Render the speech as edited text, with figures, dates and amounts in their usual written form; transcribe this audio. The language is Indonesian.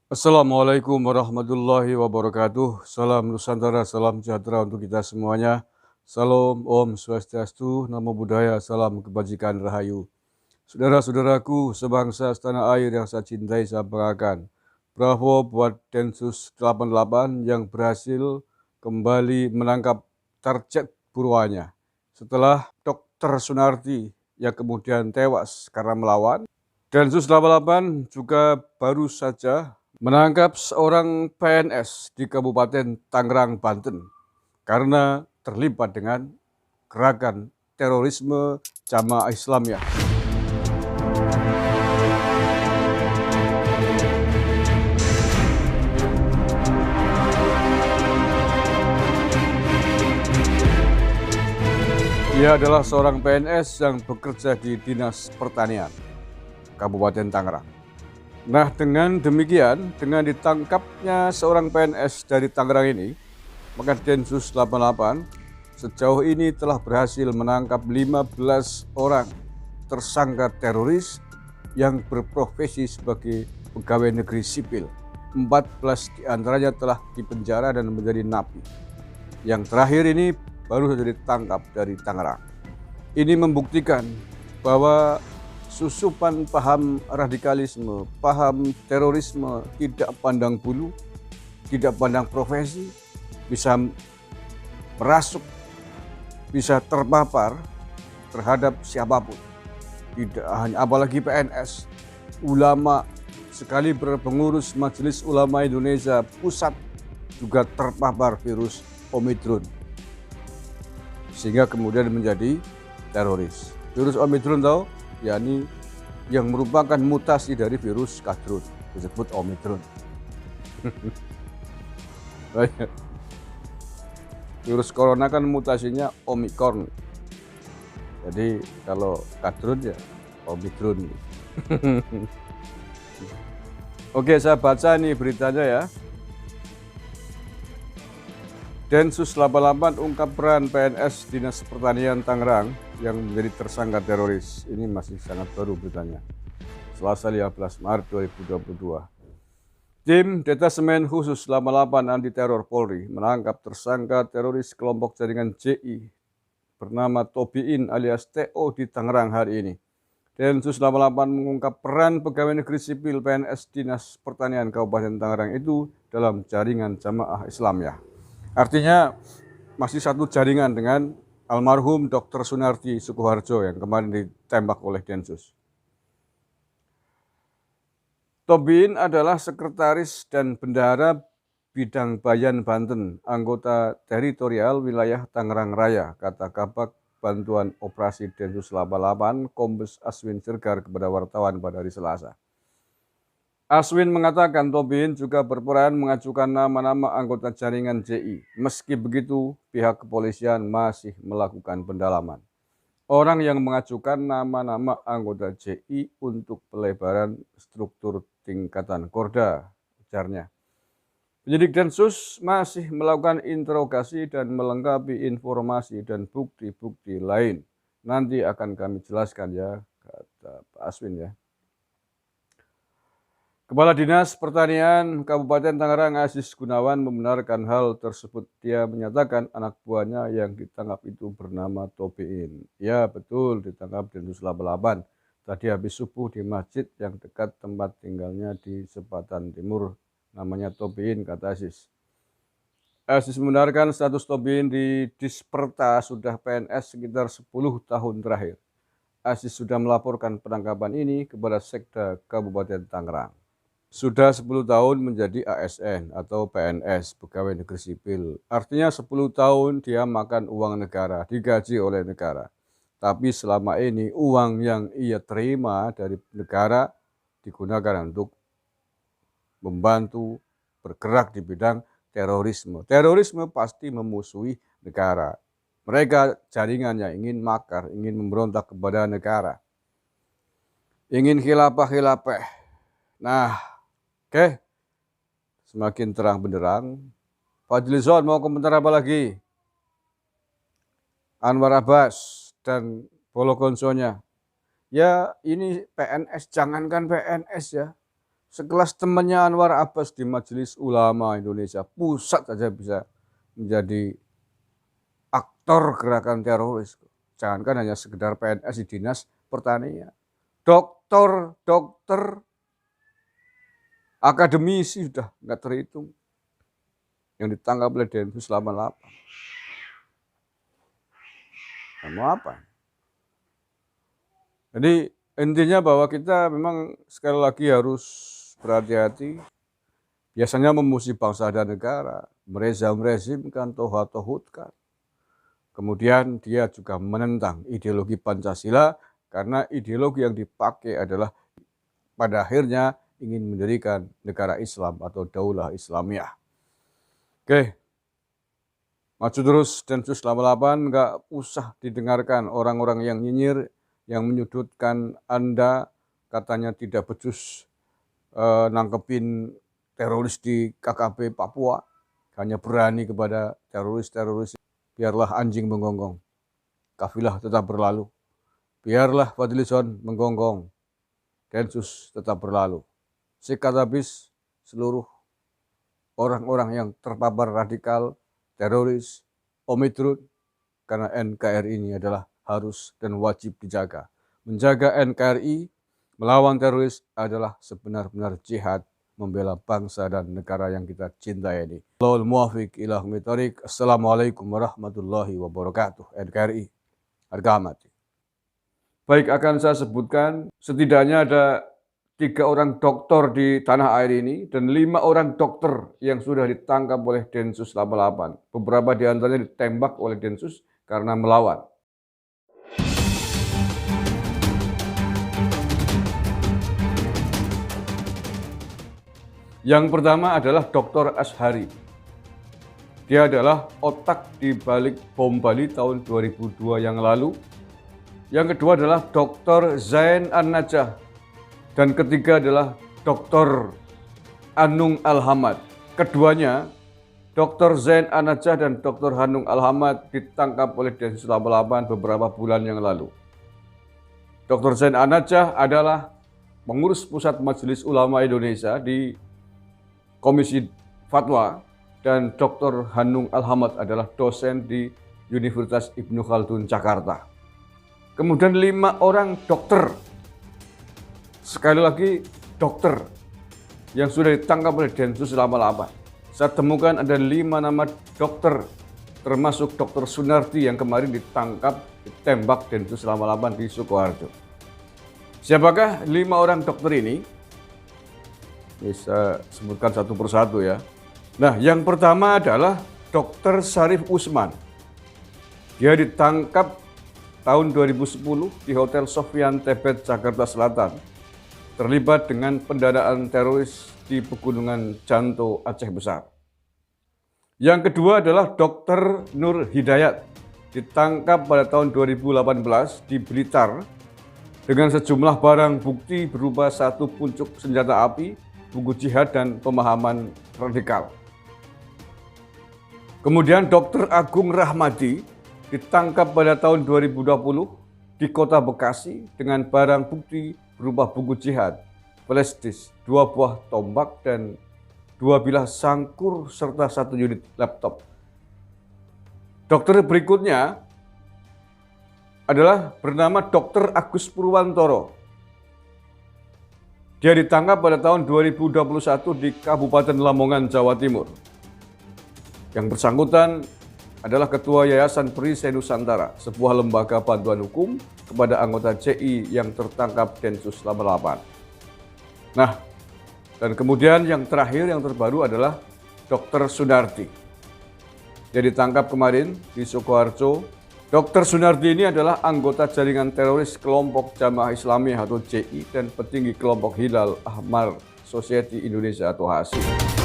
Assalamualaikum warahmatullahi wabarakatuh. Salam Nusantara, salam sejahtera untuk kita semuanya. Salam, Om Swastiastu, Namo Buddhaya, salam kebajikan rahayu. Saudara-saudaraku sebangsa setanah air yang saya cintai, saya banggakan. Bravo buat Densus 88 yang berhasil kembali menangkap target buruannya. Setelah Dr. Sunarti yang kemudian tewas karena melawan, Densus 88 juga baru saja menangkap seorang PNS di Kabupaten Tangerang, Banten karena terlibat dengan gerakan terorisme Jamaah Islamiyah. Ia adalah seorang PNS yang bekerja di Dinas Pertanian Kabupaten Tangerang. Nah, dengan demikian, dengan ditangkapnya seorang PNS dari Tangerang ini, maka Densus 88 sejauh ini telah berhasil menangkap 15 orang tersangka teroris yang berprofesi sebagai pegawai negeri sipil. 14 diantaranya telah dipenjara dan menjadi napi. Yang terakhir ini baru saja ditangkap dari Tangerang. Ini membuktikan bahwa susupan paham radikalisme, paham terorisme tidak pandang bulu, tidak pandang profesi, bisa merasuk, bisa terpapar terhadap siapapun. Tidak hanya apalagi PNS, ulama, sekali berpengurus Majelis Ulama Indonesia Pusat juga terpapar virus Omikron. Sehingga kemudian menjadi teroris. Virus Omikron tahu, yakni yang merupakan mutasi dari virus kadrun, disebut Omikron. Virus corona kan mutasinya Omikron. Jadi kalau kadrun ya Omikron. Oke, saya baca nih beritanya ya. Densus 88 ungkap peran PNS Dinas Pertanian Tangerang yang menjadi tersangka teroris. Ini masih sangat baru beritanya. Selasa 15 Maret 2022. Tim Detasemen Khusus 88 Anti Teror Polri menangkap tersangka teroris kelompok jaringan JI bernama Tobiin alias TO di Tangerang hari ini. Densus 88 mengungkap peran pegawai negeri sipil PNS Dinas Pertanian Kabupaten Tangerang itu dalam jaringan Jamaah Islamiyah. Artinya masih satu jaringan dengan almarhum Dr. Sunarti Sukoharjo yang kemarin ditembak oleh Densus. Tobiin adalah sekretaris dan bendahara bidang Bayan Banten, anggota teritorial wilayah Tangerang Raya, kata Kabak Bantuan Operasi Densus 88 Kombes Aswin Sirgar kepada wartawan pada hari Selasa. Aswin mengatakan Tobiin juga berperan mengajukan nama-nama anggota jaringan JI. Meski begitu, pihak kepolisian masih melakukan pendalaman. Orang yang mengajukan nama-nama anggota JI untuk pelebaran struktur tingkatan Korda, ujarnya. Penyidik Densus masih melakukan interogasi dan melengkapi informasi dan bukti-bukti lain. Nanti akan kami jelaskan ya, kata Pak Aswin ya. Kepala Dinas Pertanian Kabupaten Tangerang Aziz Gunawan membenarkan hal tersebut. Dia menyatakan anak buahnya yang ditangkap itu bernama Tobiin. Ya betul, ditangkap Densus 88. Tadi habis subuh di masjid yang dekat tempat tinggalnya di Sepatan Timur. Namanya Tobiin, kata Aziz. Aziz membenarkan status Tobiin di Disperta sudah PNS sekitar 10 tahun terakhir. Aziz sudah melaporkan penangkapan ini kepada Sekda Kabupaten Tangerang. Sudah 10 tahun menjadi ASN atau PNS, pegawai negeri sipil. Artinya 10 tahun dia makan uang negara, digaji oleh negara. Tapi selama ini uang yang ia terima dari negara digunakan untuk membantu bergerak di bidang terorisme. Terorisme pasti memusuhi negara. Mereka jaringannya ingin makar, ingin memberontak kepada negara. Ingin khilafah. Nah, oke, semakin terang benderang. Fadlizon mau komentar apa lagi? Anwar Abbas dan Bologonsonya. Ya ini PNS, jangankan PNS ya. Sekelas temannya Anwar Abbas di Majelis Ulama Indonesia Pusat saja bisa menjadi aktor gerakan teroris. Jangankan hanya sekedar PNS di Dinas Pertanian. Dokter, akademisi sudah nggak terhitung yang ditangkap oleh Densus 88. Nah, mau apa? Jadi intinya bahwa kita memang sekali lagi harus berhati-hati. Biasanya memusuhi bangsa dan negara, merezimkan, tohut-tohutkan. Kemudian dia juga menentang ideologi Pancasila karena ideologi yang dipakai adalah pada akhirnya ingin mendirikan negara Islam atau Daulah Islamiyah. Oke, maju terus Densus 88, nggak usah didengarkan orang-orang yang nyinyir, yang menyudutkan Anda, katanya tidak becus nangkepin teroris di KKP Papua, hanya berani kepada teroris-teroris. Biarlah anjing menggonggong, kafilah tetap berlalu. Biarlah Fadlizon menggonggong, Densus tetap berlalu. Sikat habis seluruh orang-orang yang terpapar radikal, teroris, Omicron, karena NKRI ini adalah harus dan wajib dijaga. Menjaga NKRI, melawan teroris adalah sebenar-benar jihad membela bangsa dan negara yang kita cintai ini. Allahul muwafiq ila humit thoriq. Assalamualaikum warahmatullahi wabarakatuh. NKRI, harga mati. Baik, akan saya sebutkan setidaknya ada 3 orang dokter di tanah air ini dan 5 orang dokter yang sudah ditangkap oleh Densus 88. Beberapa di antaranya ditembak oleh Densus karena melawan. Yang pertama adalah Dr. Ashari. Dia adalah otak di balik bom Bali tahun 2002 yang lalu. Yang kedua adalah Dr. Zain An-Najah. Dan ketiga adalah Dr. Hanung Alhamad. Keduanya, Dr. Zain An-Najah dan Dr. Hanung Alhamad ditangkap oleh Densus 88 beberapa bulan yang lalu. Dr. Zain An-Najah adalah pengurus Pusat Majelis Ulama Indonesia di Komisi Fatwa dan Dr. Hanung Alhamad adalah dosen di Universitas Ibnu Khaldun Jakarta. Kemudian 5 orang dokter. Sekali lagi dokter yang sudah ditangkap oleh Densus 88. Saya temukan ada 5 nama dokter, termasuk Dr. Sunarti yang kemarin ditangkap, ditembak Densus 88 di Sukoharjo. Siapakah 5 orang dokter ini? Bisa sebutkan satu persatu ya. Nah, yang pertama adalah Dr. Syarif Usman. Dia ditangkap tahun 2010 di Hotel Sofyan Tebet, Jakarta Selatan. Terlibat dengan pendanaan teroris di Pegunungan Janto, Aceh Besar. Yang kedua adalah Dr. Nur Hidayat, ditangkap pada tahun 2018 di Blitar dengan sejumlah barang bukti berupa 1 puncuk senjata api, buku jihad, dan pemahaman radikal. Kemudian Dr. Agung Rahmadi ditangkap pada tahun 2020 di Kota Bekasi dengan barang bukti berupa buku jihad, flash disk, 2 buah tombak, dan 2 bilah sangkur, serta 1 unit laptop. Dokter berikutnya adalah bernama Dr. Agus Purwantoro. Dia ditangkap pada tahun 2021 di Kabupaten Lamongan, Jawa Timur. Yang bersangkutan adalah Ketua Yayasan Perisai Nusantara, sebuah lembaga bantuan hukum kepada anggota CI yang tertangkap Densus 88. Nah, dan kemudian yang terakhir, yang terbaru adalah Dr. Sunarti. Dia ditangkap kemarin di Sukoharjo. Dr. Sunarti ini adalah anggota jaringan teroris kelompok Jamaah Islamiyah atau JI dan petinggi kelompok Hilal Ahmar Society Indonesia atau HASI.